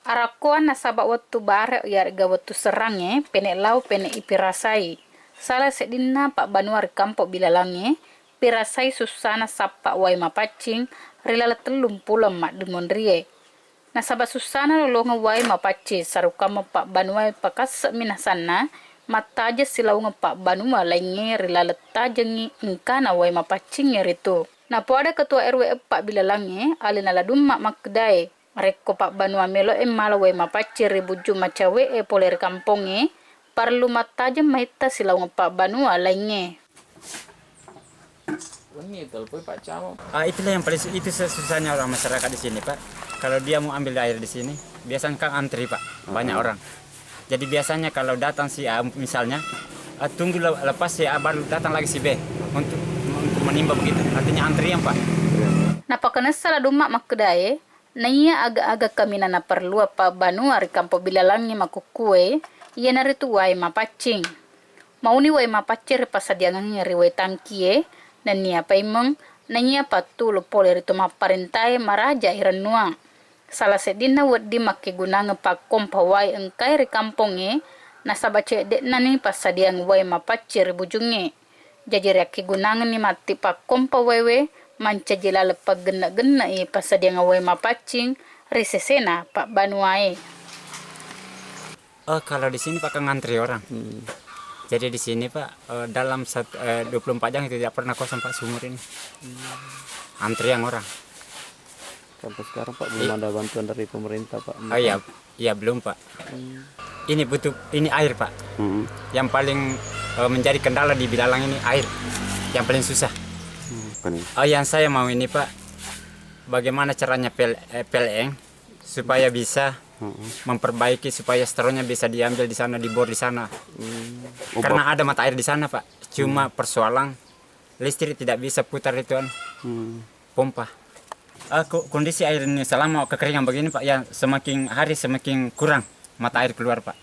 Arakuan nasabak waktu bare yarga waktu serange pene lau pene ipirasai. Salah sedina pak banuar kampo bilalange pirasai susana sapa wai mapacing rilala telum pulam mak demondrie. Nasabak susana lolonga wai mapaci sarukama pak banuai pakas minasana mataja silau pak banua lainge rilala tajengi ingkana wai mapacing itu. Na ada ketua RW pak bilalange alina ladum mak makdai. Reko pak banua melo malawai mapaci ribuju macawe poler kamponge perlu matajem maita silau pak banua lainge. Itulah yang paling itu susahnya orang masyarakat di sini, Pak. Kalau dia mau ambil air di sini, biasanya kan antri, Pak. Banyak orang. Jadi biasanya kalau datang si A misalnya, tunggu lepas si A baru datang lagi si B untuk menimba begitu. Artinya antrian, Pak. Napakana salah dumak makdae, naya agak-agak kami nana perlu apa banua ri kampo bilalangi makukue, iya nari tuwai mapacing. Mau ni wai mapacir pasadiangan riwai tangkie, dan nia paimong nanya patulo poler itu maparintai maraja iranua. Salah sedina wedi make gunanga pak kompa wai engkai ri kamponge nasaba cedek nani pasadiang wai mapacir bujunge. Jadi reki gunanga ni mati pak kompa wewe manca jelala pak gena-gena pasadiang wai mapacing risesena pak banuai. Kalau di sini Pak ngantri orang. Jadi di sini Pak dalam 24 jam itu tidak pernah kosong Pak sumur ini. Antrian orang. Sampai sekarang Pak belum ada bantuan dari pemerintah Pak. Iya belum Pak. Ini butuh air Pak. Yang paling menjadi kendala di Bilalang ini air. Yang paling susah. Yang saya mau ini Pak, bagaimana caranya PLN supaya bisa memperbaiki supaya stronya bisa diambil di sana, dibor di sana. Karena ada mata air di sana Pak. Cuma persoalan listrik tidak bisa putar itu pompa. Kondisi air ini selama kekeringan begini Pak, ya semakin hari semakin kurang mata air keluar Pak.